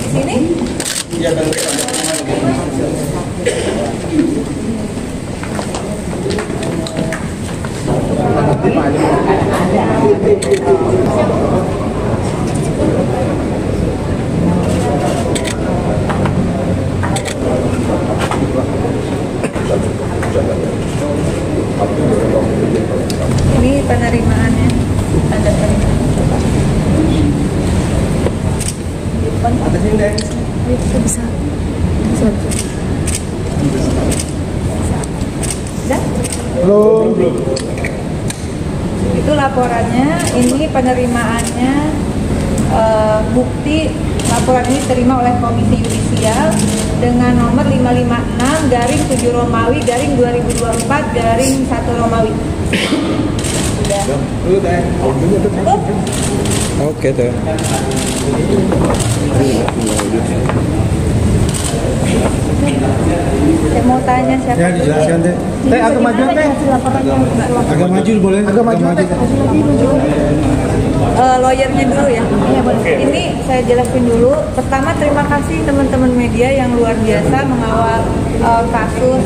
Sini? Iya, dan ini penerimaannya, tanda terima. ada sini deh. Bisa. Sudah? Belum. Itu laporannya, ini penerimaannya, bukti laporan ini diterima oleh Komisi Yudisial dengan nomor 556/7 Romawi /2024/1 Romawi. Sudah. Dulu teh. Oke tuh. Saya mau tanya siapa? Ya dijelaskan teh. Teh agak maju teh. Agak maju boleh. Agak maju teh. Lawyernya dulu ya. Ini saya jelasin dulu. Pertama, terima kasih teman-teman media yang luar biasa mengawal kasus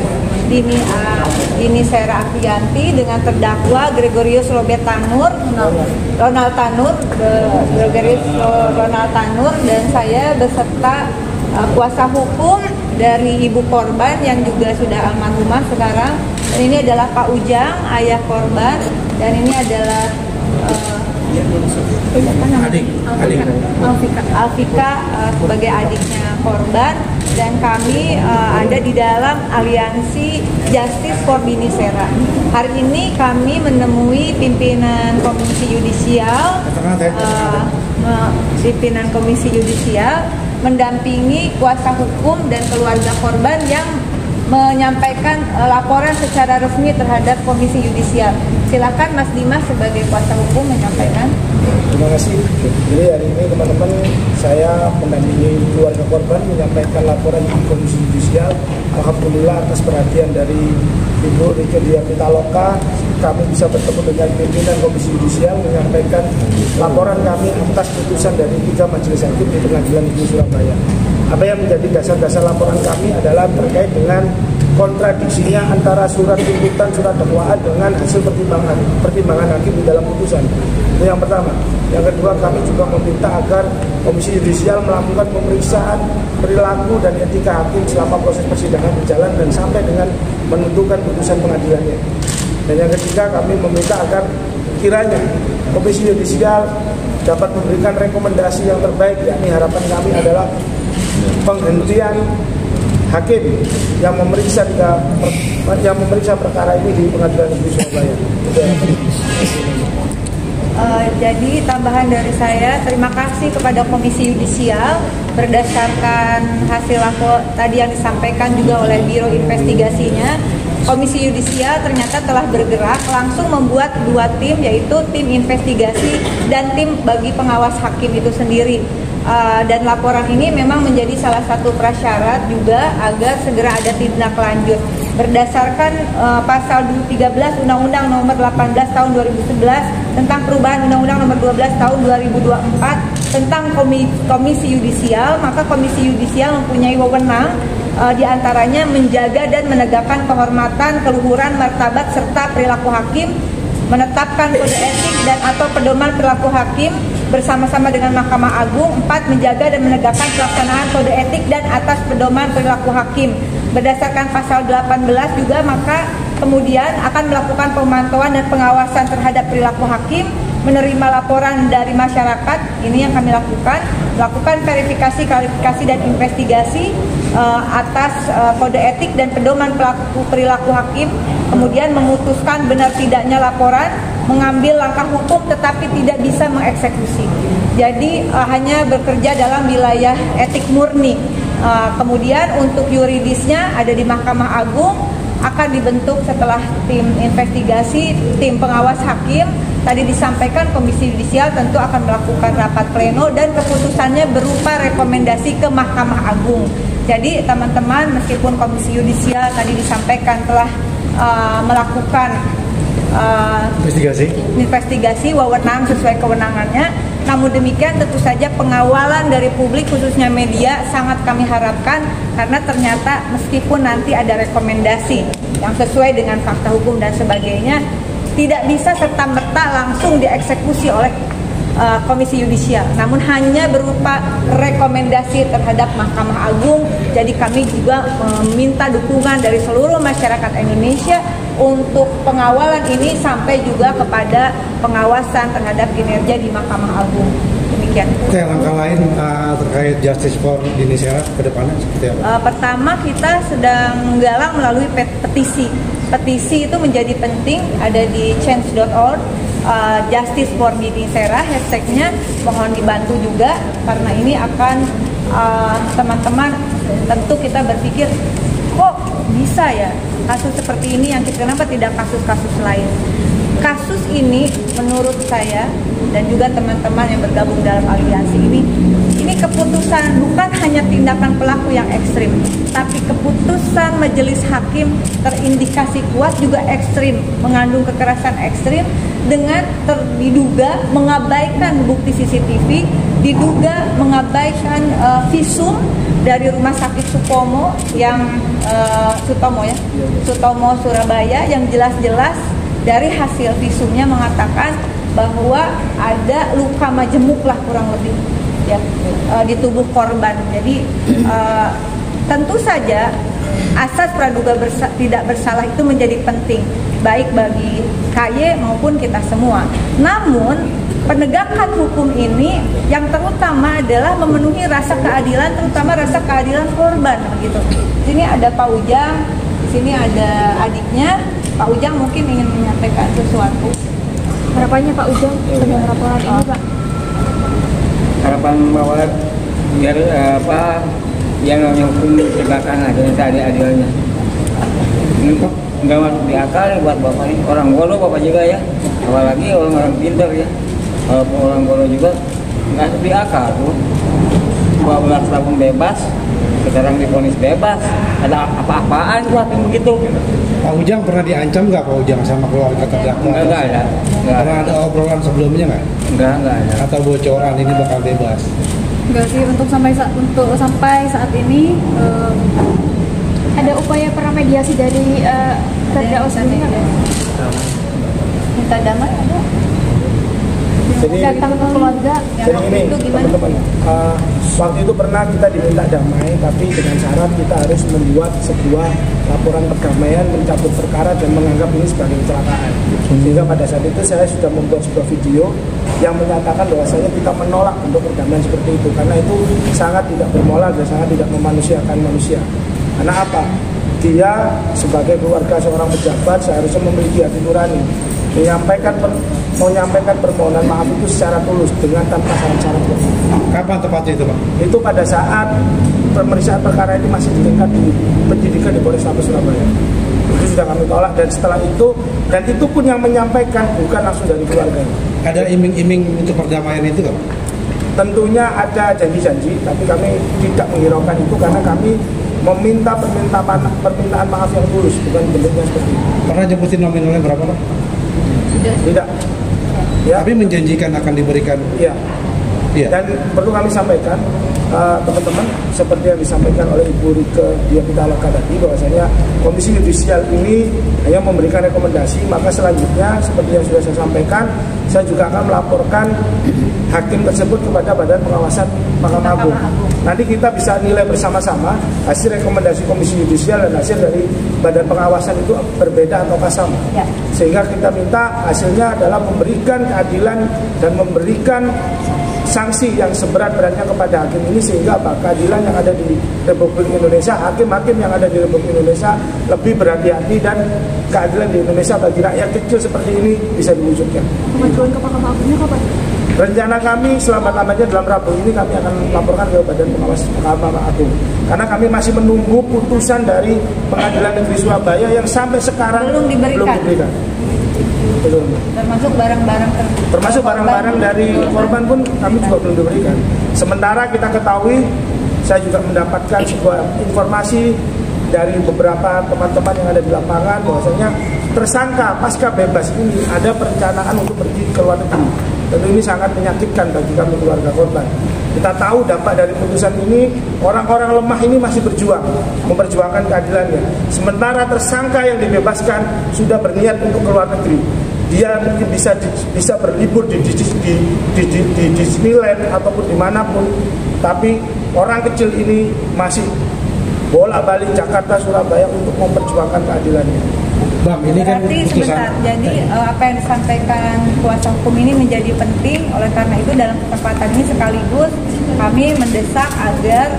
Dini Sera Afianti dengan terdakwa Gregorius Ronald Tanur, dan saya beserta kuasa hukum dari ibu korban yang juga sudah almarhumah sekarang. Dan ini adalah Pak Ujang, ayah korban, dan ini adalah Alfika sebagai adiknya korban, dan kami ada di dalam aliansi Justice for Dini Sera. Hari ini kami menemui pimpinan Komisi Yudisial, mendampingi kuasa hukum dan keluarga korban yang menyampaikan laporan secara resmi terhadap Komisi Yudisial. Silakan Mas Dimas sebagai kuasa hukum menyampaikan. Terima kasih. Jadi hari ini teman-teman, saya mendampingi keluarga korban menyampaikan laporan di Komisi Yudisial. Alhamdulillah atas perhatian dari Ibu Rike Diah Pitaloka, kami bisa bertemu dengan pimpinan Komisi Yudisial menyampaikan laporan kami atas putusan dari 3 majelis hakim di Pengadilan Negeri Surabaya. Apa yang menjadi dasar-dasar laporan kami adalah terkait dengan kontradiksinya antara surat tuntutan, surat dakwaan dengan hasil pertimbangan hakim di dalam putusan. Itu yang pertama. Yang kedua, kami juga meminta agar Komisi Yudisial melakukan pemeriksaan perilaku dan etika hakim selama proses persidangan berjalan dan sampai dengan menentukan putusan pengadilannya. Dan yang ketiga, kami meminta agar kiranya Komisi Yudisial dapat memberikan rekomendasi yang terbaik, yakni harapan kami adalah penghentian hakim yang memeriksa perkara ini di Pengadilan Negeri Surabaya. Jadi tambahan dari saya, terima kasih kepada Komisi Yudisial berdasarkan hasil tadi yang disampaikan juga oleh Biro Investigasinya. Komisi Yudisial ternyata telah bergerak langsung membuat 2 tim, yaitu tim investigasi dan tim bagi pengawas hakim itu sendiri. Dan laporan ini memang menjadi salah satu prasyarat juga agar segera ada tindak lanjut. Berdasarkan pasal 13 Undang-Undang Nomor 18 Tahun 2011 tentang perubahan Undang-Undang Nomor 12 Tahun 2024 tentang Komisi Yudisial, maka Komisi Yudisial mempunyai wewenang diantaranya menjaga dan menegakkan kehormatan, keluhuran, martabat serta perilaku hakim, menetapkan kode etik dan atau pedoman perilaku hakim bersama-sama dengan Mahkamah Agung. 4. Menjaga dan menegakkan pelaksanaan kode etik dan atas pedoman perilaku hakim. Berdasarkan pasal 18 juga, maka kemudian akan melakukan pemantauan dan pengawasan terhadap perilaku hakim, menerima laporan dari masyarakat, ini yang kami lakukan, melakukan verifikasi, klarifikasi dan investigasi atas kode etik dan pedoman perilaku hakim, kemudian memutuskan benar tidaknya laporan, mengambil langkah hukum tetapi tidak bisa mengeksekusi. Jadi hanya bekerja dalam wilayah etik murni. Kemudian untuk yuridisnya ada di Mahkamah Agung, akan dibentuk setelah tim investigasi, tim pengawas hakim. Tadi disampaikan Komisi Yudisial tentu akan melakukan rapat pleno dan keputusannya berupa rekomendasi ke Mahkamah Agung. Jadi teman-teman, meskipun Komisi Yudisial tadi disampaikan telah melakukan investigasi wewenang sesuai kewenangannya, Namun demikian tentu saja pengawalan dari publik khususnya media sangat kami harapkan, karena ternyata meskipun nanti ada rekomendasi yang sesuai dengan fakta hukum dan sebagainya, tidak bisa serta-merta langsung dieksekusi oleh Komisi Yudisial, namun hanya berupa rekomendasi terhadap Mahkamah Agung. Jadi kami juga meminta dukungan dari seluruh masyarakat Indonesia untuk pengawalan ini sampai juga kepada pengawasan terhadap kinerja di Mahkamah Agung. Demikian. Oke, langkah lain terkait Justice for Indonesia ke depannya seperti apa? Pertama, kita sedang menggalang melalui petisi. Petisi itu menjadi penting, ada di change.org. Justice for Indonesia, hashtagnya mohon dibantu juga, karena ini akan teman-teman tentu kita berpikir kok bisa ya kasus seperti ini, yang kenapa tidak kasus-kasus lain. Kasus ini menurut saya dan juga teman-teman yang bergabung dalam aliansi ini keputusan bukan hanya tindakan pelaku yang ekstrim, tapi keputusan majelis hakim terindikasi kuat juga ekstrim, mengandung kekerasan ekstrim, dengan diduga mengabaikan bukti CCTV, diduga mengabaikan visum dari Rumah Sakit Sutomo yang Sutomo Surabaya, yang jelas-jelas dari hasil visumnya mengatakan bahwa ada luka majemuk lah kurang lebih ya di tubuh korban. Jadi tentu saja asas praduga tidak bersalah itu menjadi penting, baik bagi KY maupun kita semua. Namun penegakan hukum ini yang terutama adalah memenuhi rasa keadilan, terutama rasa keadilan korban begitu. Di sini ada Pak Ujang, di sini ada adiknya. Pak Ujang mungkin ingin menyampaikan sesuatu. Harapannya Pak Ujang dengan laporan ini, Pak? Harapan bahwa biar yang namanya hukum ditegakkan aja seadil-adilnya. Nggak masuk di akal buat bapak ini, orang bodoh bapak juga ya, apalagi orang-orang pintar ya. Kalau orang bodoh juga nggak masuk di akal tuh. 12 tahun bebas, sekarang divonis bebas, ada apa-apaan tuh hakim begitu. Pak Ujang pernah diancam nggak Pak Ujang sama keluarga terdakwa? Nggak ada. Pernah ada obrolan sebelumnya nggak? Nggak ada. Atau bocoran ini bakal bebas? Enggak sih, untuk sampai saat ini ada upaya pramediasi dari terdakwa sebelumnya nggak? Minta damai ada. Jadi, datang ke keluarga. Jadi ini teman-teman, waktu itu pernah kita diminta damai, tapi dengan syarat kita harus membuat sebuah laporan perdamaian, mencabut perkara dan menganggap ini sebagai kecelakaan. Sehingga pada saat itu saya sudah membuat sebuah video yang menyatakan bahwasanya kita menolak untuk perdamaian seperti itu, karena itu sangat tidak bermoral dan sangat tidak memanusiakan manusia. Karena apa? Dia sebagai keluarga seorang pejabat seharusnya memiliki hati nurani, menyampaikan permohonan maaf itu secara tulus dengan tanpa syarat-syarat. Kapan tepatnya itu Pak? Itu pada saat pemeriksaan perkara ini masih di tingkat penyidikan di Polrestabes Surabaya. Itu sudah kami tolak, dan setelah itu, dan itu pun yang menyampaikan bukan langsung dari keluarga. Ada iming-iming untuk perdamaian itu Pak? Tentunya ada janji-janji, tapi kami tidak menghiraukan itu karena kami meminta permintaan maaf yang tulus, bukan bentuknya seperti itu. Pernah jemputin nominalnya berapa Pak? Tidak. Ya. Tapi menjanjikan akan diberikan. Iya. Ya. Dan perlu kami sampaikan, teman-teman, seperti yang disampaikan oleh Ibu Rike Diapitaloka tadi, bahwasanya Komisi Yudisial ini hanya memberikan rekomendasi, maka selanjutnya seperti yang sudah saya sampaikan, saya juga akan melaporkan hakim tersebut kepada Badan Pengawasan Mahkamah Agung. Nanti kita bisa nilai bersama-sama hasil rekomendasi Komisi Yudisial dan hasil dari Badan Pengawasan itu berbeda atau sama. Ya. Sehingga kita minta hasilnya adalah memberikan keadilan dan memberikan sanksi yang seberat-beratnya kepada hakim ini, sehingga keadilan yang ada di Republik Indonesia, hakim-hakim yang ada di Republik Indonesia lebih berhati-hati, dan keadilan di Indonesia bagi rakyat kecil seperti ini bisa diwujudkan. Pengajuan ke Mahkamah Agungnya kapan? Rencana kami selama-lamanya dalam Rabu ini kami akan laporkan ke Badan Pengawas Mahkamah Agung, karena kami masih menunggu putusan dari Pengadilan Negeri Surabaya yang sampai sekarang belum diberikan. Belum. Termasuk barang-barang dari korban pun kami juga belum diberikan. Sementara kita ketahui, saya juga mendapatkan sebuah informasi dari beberapa teman-teman yang ada di lapangan bahwasanya tersangka pasca bebas ini ada perencanaan untuk pergi ke luar negeri. Tentu ini sangat menyakitkan bagi kami keluarga korban. Kita tahu dampak dari putusan ini, orang-orang lemah ini masih berjuang, memperjuangkan keadilannya. Sementara tersangka yang dibebaskan sudah berniat untuk keluar negeri. Dia mungkin bisa berlibur di Disneyland ataupun dimanapun, tapi orang kecil ini masih bolak-balik Jakarta, Surabaya untuk memperjuangkan keadilannya. Bang, ini kan berarti sebentar, jadi apa yang disampaikan kuasa hukum ini menjadi penting. Oleh karena itu dalam kesempatan ini sekaligus kami mendesak agar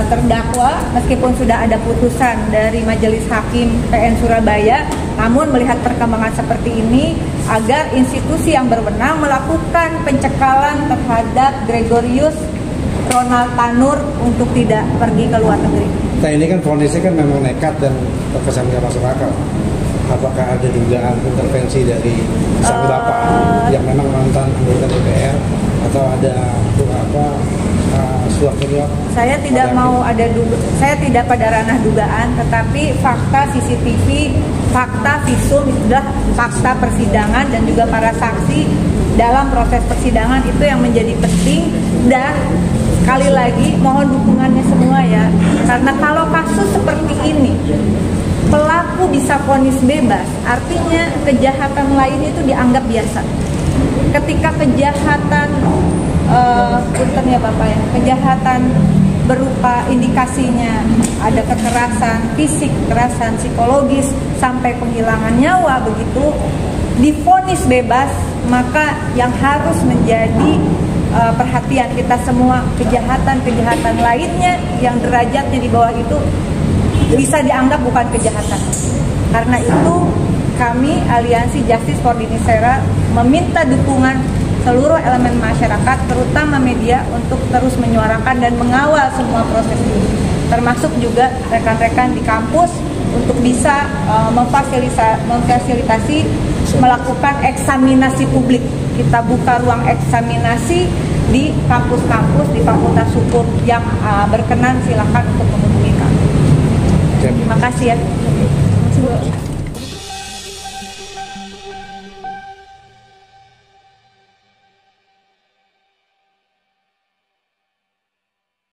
terdakwa meskipun sudah ada putusan dari Majelis Hakim PN Surabaya, namun melihat perkembangan seperti ini agar institusi yang berwenang melakukan pencekalan terhadap Gregorius Ronald Tanur untuk tidak pergi ke luar negeri. Nah ini kan vonisnya kan memang nekat dan terkesan nggak masuk akal. Apakah ada dugaan intervensi dari sang bapak yang memang mantan anggota DPR atau ada suap menyuap? Saya tidak mau saya tidak pada ranah dugaan, tetapi fakta CCTV, fakta visum itu adalah fakta persidangan dan juga para saksi dalam proses persidangan itu yang menjadi penting. Dan sekali lagi mohon dukungannya semua ya, karena kalau kasus seperti ini pelaku bisa vonis bebas, artinya kejahatan lain itu dianggap biasa. Ketika kejahatan punten ya Bapak ya, kejahatan berupa indikasinya ada kekerasan fisik, kekerasan psikologis sampai penghilangan nyawa begitu, divonis bebas, maka yang harus menjadi perhatian kita semua, kejahatan-kejahatan lainnya yang derajatnya di bawah itu bisa dianggap bukan kejahatan. Karena itu kami Aliansi Justice for Dini Sera meminta dukungan seluruh elemen masyarakat, terutama media, untuk terus menyuarakan dan mengawal semua proses ini, termasuk juga rekan-rekan di kampus untuk bisa memfasilitasi melakukan eksaminasi publik. Kita buka ruang eksaminasi di kampus-kampus, di Fakultas Hukum yang berkenan silakan untuk menghubungi kami. Terima kasih ya.